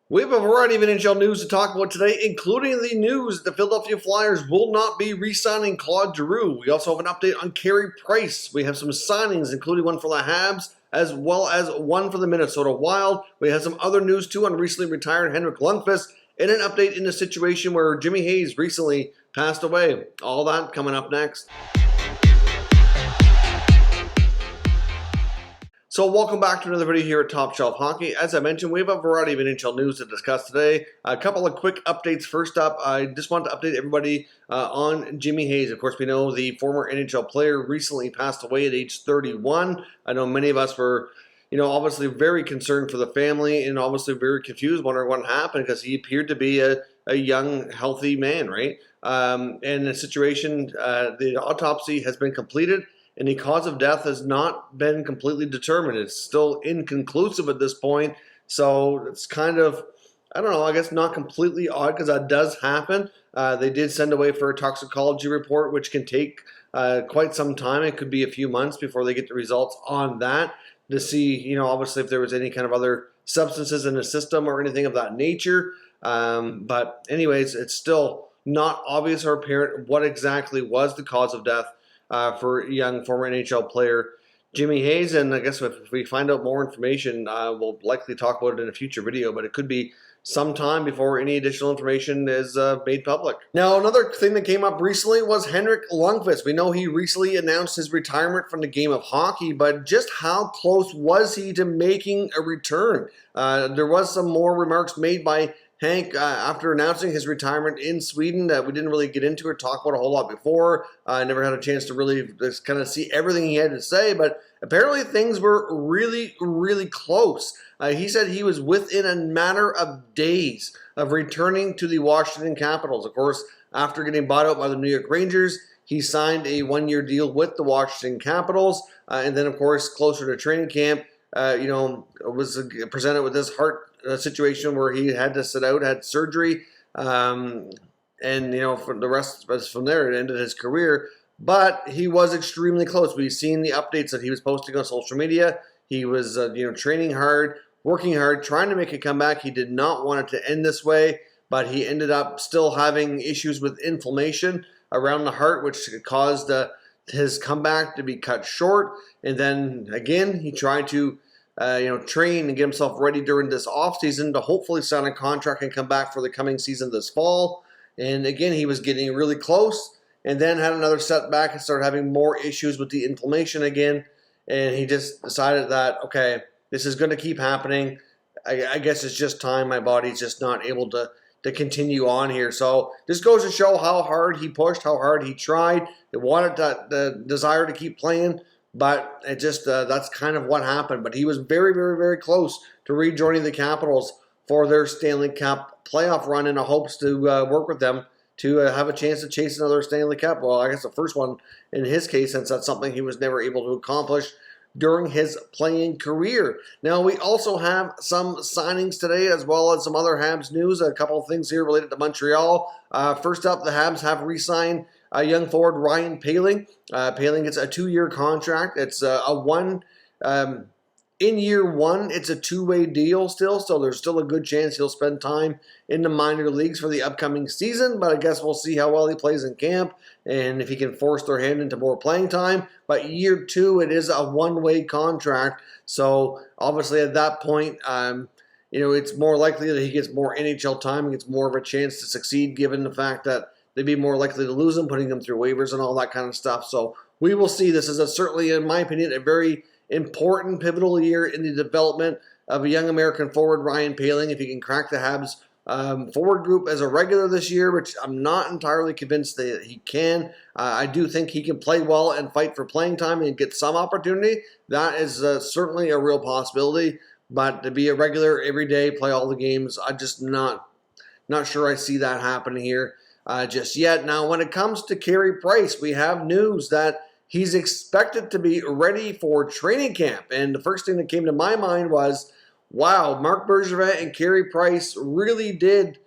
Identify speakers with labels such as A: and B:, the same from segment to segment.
A: We have a variety of NHL news to talk about today, including the news that the Philadelphia Flyers will not be re-signing Claude Giroux. We also have an update on Carey Price. We have some signings, including one for the Habs, as well as one for the Minnesota Wild. We have some other news, too, on recently retired Henrik Lundqvist, and an update in the situation where Jimmy Hayes recently passed away. All that coming up next. So welcome back to another video here at Top Shelf Hockey. As I mentioned, we have a variety of NHL news to discuss today. A couple of quick updates. First up, I just want to update everybody on Jimmy Hayes. Of course, we know the former NHL player recently passed away at age 31. I know many of us were, obviously very concerned for the family and obviously very confused, wondering what happened because he appeared to be a young, healthy man, right? And the situation, the autopsy has been completed, and the cause of death has not been completely determined. It's still inconclusive at this point. So it's kind of, I don't know, I guess not completely odd because that does happen. They did send away for a toxicology report, which can take quite some time. It could be a few months before they get the results on that to see, obviously if there was any kind of other substances in the system or anything of that nature. But anyways, it's still not obvious or apparent what exactly was the cause of death for young former NHL player Jimmy Hayes. And I guess if we find out more information, we'll likely talk about it in a future video, but it could be some time before any additional information is made public. Now, another thing that came up recently was Henrik Lundqvist. We know he recently announced his retirement from the game of hockey, but just how close was he to making a return? There was some more remarks made by Hank, after announcing his retirement in Sweden, that we didn't really get into or talk about a whole lot before. I never had a chance to really just kind of see everything he had to say, but apparently things were really, really close. He said he was within a matter of days of returning to the Washington Capitals. Of course, after getting bought out by the New York Rangers, he signed a one-year deal with the Washington Capitals, and then, of course, closer to training camp, was presented with this heart situation where he had to sit out, had surgery, and for the rest from there, it ended his career. But he was extremely close. We've seen the updates that he was posting on social media. He was, training hard, working hard, trying to make a comeback. He did not want it to end this way, but he ended up still having issues with inflammation around the heart, which caused his comeback to be cut short. And then again, he tried to train and get himself ready during this offseason to hopefully sign a contract and come back for the coming season this fall. And again, he was getting really close and then had another setback and started having more issues with the inflammation again. And he just decided that, okay, this is going to keep happening. I guess it's just time. My body's just not able to continue on here. So this goes to show how hard he pushed, how hard he tried. He wanted the desire to keep playing, but it just that's kind of what happened. But he was very, very, very close to rejoining the Capitals for their Stanley Cup playoff run in hopes to work with them to have a chance to chase another Stanley Cup. Well, I guess the first one in his case, since that's something he was never able to accomplish during his playing career. Now, we also have some signings today as well as some other Habs news. A couple of things here related to Montreal. First up, the Habs have re-signed young forward Ryan Poehling. Poehling gets a 2-year contract. It's in year one, it's a two-way deal still, so there's still a good chance he'll spend time in the minor leagues for the upcoming season, but I guess we'll see how well he plays in camp and if he can force their hand into more playing time. But year two, it is a one-way contract, so obviously at that point, it's more likely that he gets more NHL time and gets more of a chance to succeed given the fact that they'd be more likely to lose him, putting him through waivers and all that kind of stuff. So we will see. This is certainly, in my opinion, a very important, pivotal year in the development of a young American forward, Ryan Poehling. If he can crack the Habs forward group as a regular this year, which I'm not entirely convinced that he can. I do think he can play well and fight for playing time and get some opportunity. That is certainly a real possibility. But to be a regular every day, play all the games, I'm just not sure I see that happening here just yet. Now, when it comes to Carey Price, we have news that he's expected to be ready for training camp. And the first thing that came to my mind was, wow, Marc Bergevin and Carey Price really did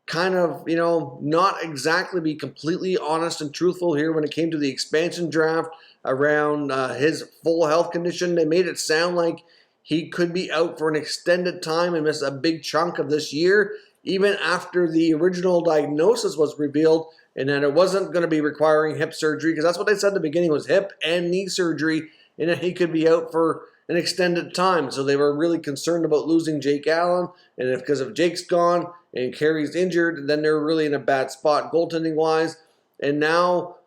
A: kind of, not exactly be completely honest and truthful here when it came to the expansion draft around his full health condition. They made it sound like he could be out for an extended time and miss a big chunk of this year, even after the original diagnosis was revealed and that it wasn't going to be requiring hip surgery, because that's what they said in the beginning was hip and knee surgery, and that he could be out for an extended time. So they were really concerned about losing Jake Allen, and because if Jake's gone and Carey's injured, then they're really in a bad spot goaltending-wise. And now,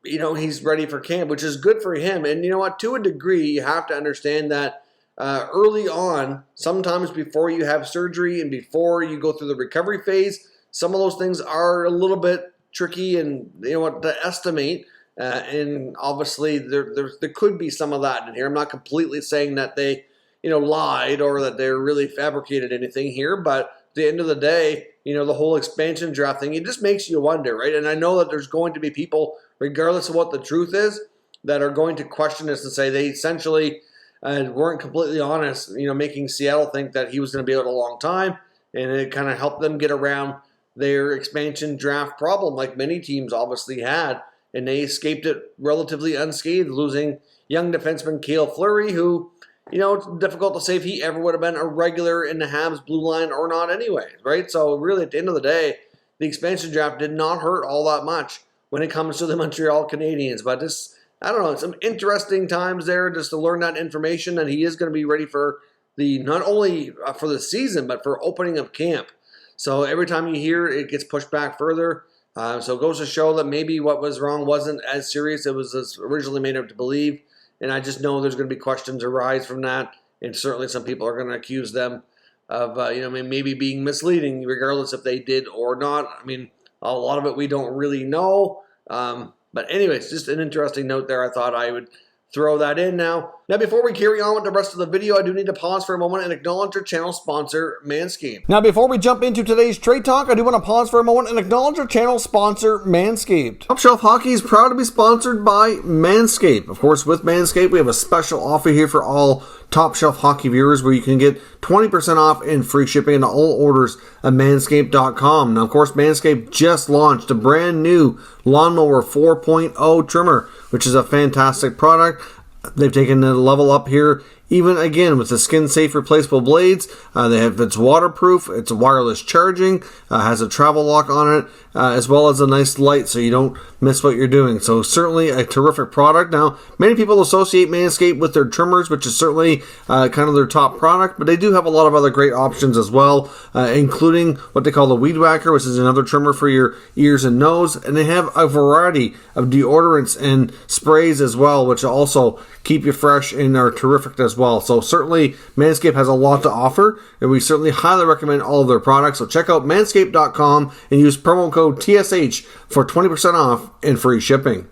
A: he's ready for camp, which is good for him. And you know what? To a degree, you have to understand that early on, sometimes before you have surgery and before you go through the recovery phase, some of those things are a little bit tricky and to estimate. And obviously, there could be some of that in here. I'm not completely saying that they, lied or that they really fabricated anything here. But at the end of the day, the whole expansion draft thing, it just makes you wonder, right? And I know that there's going to be people, regardless of what the truth is, that are going to question this and say they essentially weren't completely honest, making Seattle think that he was going to be out a long time. And it kind of helped them get around their expansion draft problem, like many teams obviously had. And they escaped it relatively unscathed, losing young defenseman Cale Fleury, who, it's difficult to say if he ever would have been a regular in the Habs blue line or not anyway, right? So really, at the end of the day, the expansion draft did not hurt all that much when it comes to the Montreal Canadiens. But just, I don't know, some interesting times there just to learn that information, that he is going to be ready for not only for the season, but for opening of camp. So every time you hear it gets pushed back further. So it goes to show that maybe what was wrong wasn't as serious as originally made up to believe. And I just know there's going to be questions arise from that. And certainly some people are going to accuse them of, maybe being misleading, regardless if they did or not. I mean, a lot of it we don't really know. But anyways, just an interesting note there. I thought I would throw that in now. Now, before we carry on with the rest of the video, I do need to pause for a moment and acknowledge our channel sponsor, Manscaped. Now, before we jump into today's trade talk, I do want to pause for a moment and acknowledge our channel sponsor, Manscaped. Top Shelf Hockey is proud to be sponsored by Manscaped. Of course, with Manscaped, we have a special offer here for all Top Shelf Hockey viewers where you can get 20% off and free shipping into all orders at manscaped.com. Now, of course, Manscaped just launched a brand new Lawnmower 4.0 trimmer, which is a fantastic product. They've taken the level up here, even again with the skin-safe replaceable blades. It's waterproof, it's wireless charging, has a travel lock on it, as well as a nice light so you don't miss what you're doing. So certainly a terrific product. Now, many people associate Manscaped with their trimmers, which is certainly kind of their top product, but they do have a lot of other great options as well, including what they call the Weed Whacker, which is another trimmer for your ears and nose. And they have a variety of deodorants and sprays as well, which also keep you fresh and are terrific as well. So certainly Manscaped has a lot to offer, and we certainly highly recommend all of their products. So check out manscaped.com and use promo code TSH for 20% off and free shipping.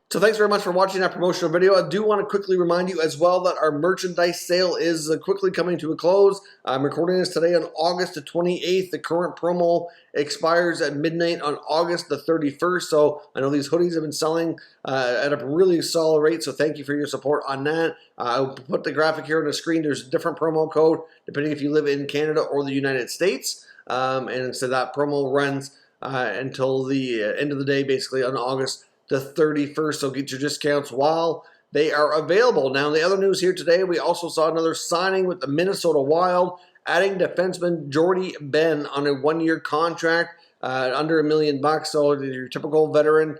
A: So thanks very much for watching that promotional video. I do want to quickly remind you as well that our merchandise sale is quickly coming to a close. I'm recording this today on August the 28th. The current promo expires at midnight on August the 31st. So I know these hoodies have been selling at a really solid rate. So thank you for your support on that. I'll put the graphic here on the screen. There's a different promo code depending if you live in Canada or the United States. And so that promo runs until the end of the day, basically on August the 31st, so get your discounts while they are available. Now, the other news here today, we also saw another signing with the Minnesota Wild, adding defenseman Jordie Benn on a one-year contract, under $1 million. So your typical veteran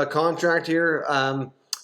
A: contract here.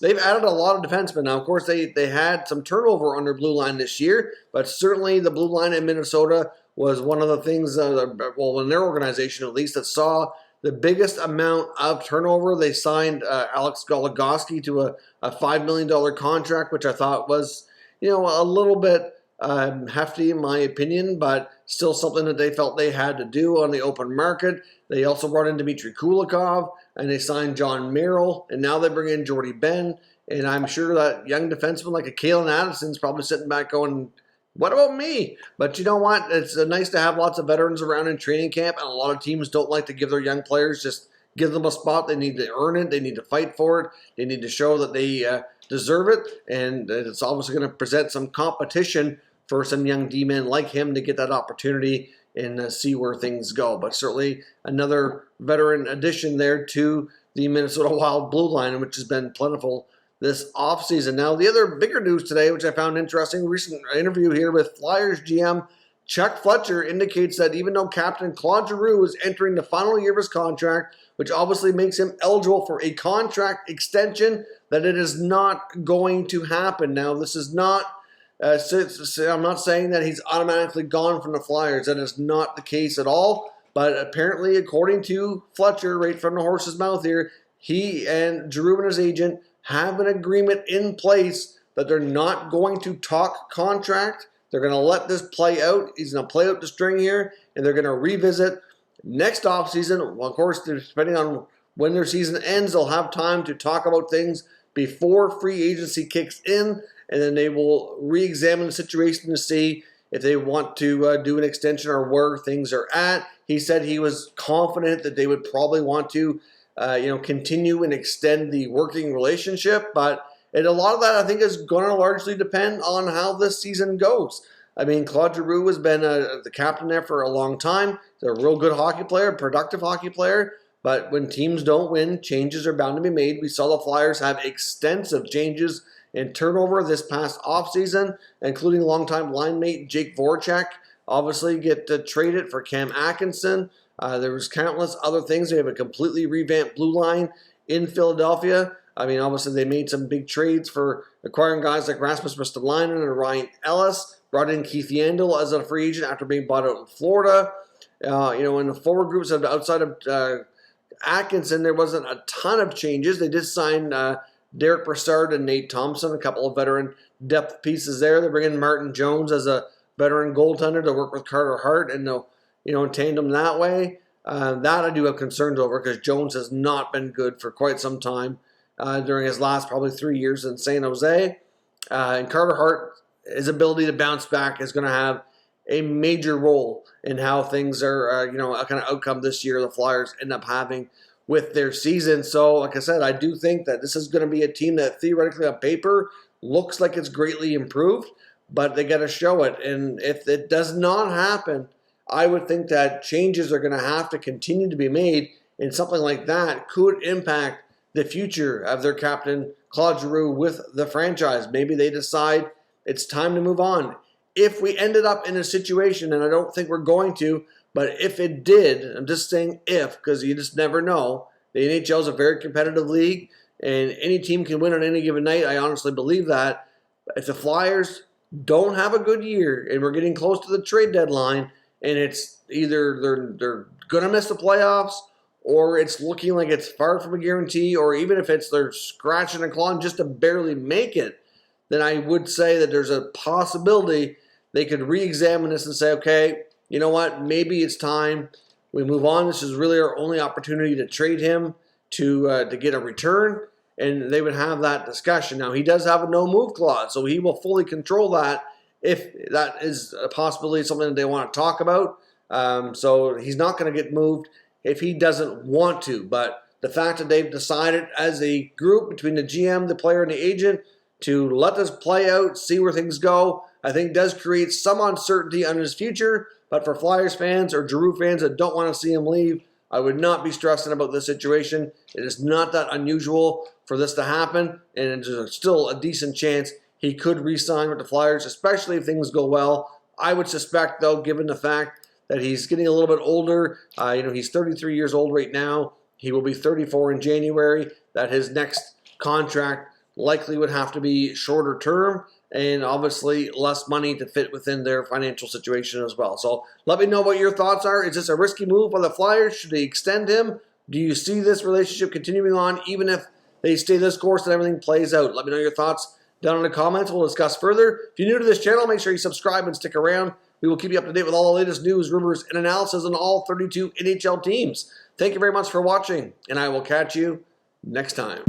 A: They've added a lot of defensemen. Now, of course, they had some turnover on their blue line this year, but certainly the blue line in Minnesota was one of the things, well, in their organization at least, that saw the biggest amount of turnover. They signed Alex Goligoski to a $5 million contract, which I thought was, a little bit hefty in my opinion, but still something that they felt they had to do on the open market. They also brought in Dmitry Kulikov, and they signed John Merrill, and now they bring in Jordie Benn. And I'm sure that young defenseman like a Kalen Addison's probably sitting back going, what about me? But you know what? It's nice to have lots of veterans around in training camp, and a lot of teams don't like to give their young players, just give them a spot. They need to earn it. They need to fight for it. They need to show that they deserve it, and it's obviously going to present some competition for some young D-men like him to get that opportunity and see where things go. But certainly another veteran addition there to the Minnesota Wild blue line, which has been plentiful this offseason. Now, the other bigger news today, which I found interesting, recent interview here with Flyers GM Chuck Fletcher indicates that even though Captain Claude Giroux is entering the final year of his contract, which obviously makes him eligible for a contract extension, that it is not going to happen. Now, this is not, I'm not saying that he's automatically gone from the Flyers. That is not the case at all. But apparently, according to Fletcher, right from the horse's mouth here, he and Giroux and his agent have an agreement in place that they're not going to talk contract. They're going to let this play out. He's going to play out the string here, and they're going to revisit next offseason. Well, of course, depending on when their season ends, they'll have time to talk about things before free agency kicks in, and then they will re-examine the situation to see if they want to do an extension or where things are at. He said he was confident that they would probably want to continue and extend the working relationship, but a lot of that, I think, is going to largely depend on how this season goes. I mean, Claude Giroux has been the captain there for a long time. He's a real good hockey player, productive hockey player, but when teams don't win, changes are bound to be made. We saw the Flyers have extensive changes in turnover this past offseason, including longtime line mate Jake Voracek, obviously get traded for Cam Atkinson. There was countless other things. They have a completely revamped blue line in Philadelphia. I mean, obviously, they made some big trades for acquiring guys like Rasmus Ristolainen and Ryan Ellis, brought in Keith Yandel as a free agent after being bought out in Florida. In the forward groups outside of Atkinson, there wasn't a ton of changes. They did sign Derek Brassard and Nate Thompson, a couple of veteran depth pieces there. They bring in Martin Jones as a veteran goaltender to work with Carter Hart and in tandem that way. That I do have concerns over because Jones has not been good for quite some time. During his last probably 3 years in San Jose. And Carter Hart, his ability to bounce back is going to have a major role in how things are, a kind of outcome this year the Flyers end up having with their season. So, like I said, I do think that this is going to be a team that theoretically on paper looks like it's greatly improved, but they got to show it. And if it does not happen, I would think that changes are going to have to continue to be made, and something like that could impact the future of their captain, Claude Giroux, with the franchise. Maybe they decide it's time to move on. If we ended up in a situation, and I don't think we're going to, but if it did, I'm just saying if, because you just never know. The NHL is a very competitive league, and any team can win on any given night. I honestly believe that. If the Flyers don't have a good year, and we're getting close to the trade deadline, and it's either they're going to miss the playoffs, or it's looking like it's far from a guarantee, or even if it's they're scratching and clawing just to barely make it, then I would say that there's a possibility they could re-examine this and say, okay, you know what, maybe it's time we move on. This is really our only opportunity to trade him to get a return, and they would have that discussion. Now, he does have a no-move clause, so he will fully control that if that is a possibility, something that they want to talk about. So he's not going to get moved if he doesn't want to. But the fact that they've decided as a group between the GM, the player, and the agent to let this play out, see where things go, I think does create some uncertainty on his future. But for Flyers fans or Giroux fans that don't want to see him leave, I would not be stressing about this situation. It is not that unusual for this to happen, and there's still a decent chance he could re-sign with the Flyers, especially if things go well. I would suspect, though, given the fact that he's getting a little bit older. He's 33 years old right now. He will be 34 in January. That his next contract likely would have to be shorter term and obviously less money to fit within their financial situation as well. So let me know what your thoughts are. Is this a risky move by the Flyers? Should they extend him? Do you see this relationship continuing on even if they stay this course and everything plays out? Let me know your thoughts down in the comments. We'll discuss further. If you're new to this channel, make sure you subscribe and stick around. We will keep you up to date with all the latest news, rumors, and analysis on all 32 NHL teams. Thank you very much for watching, and I will catch you next time.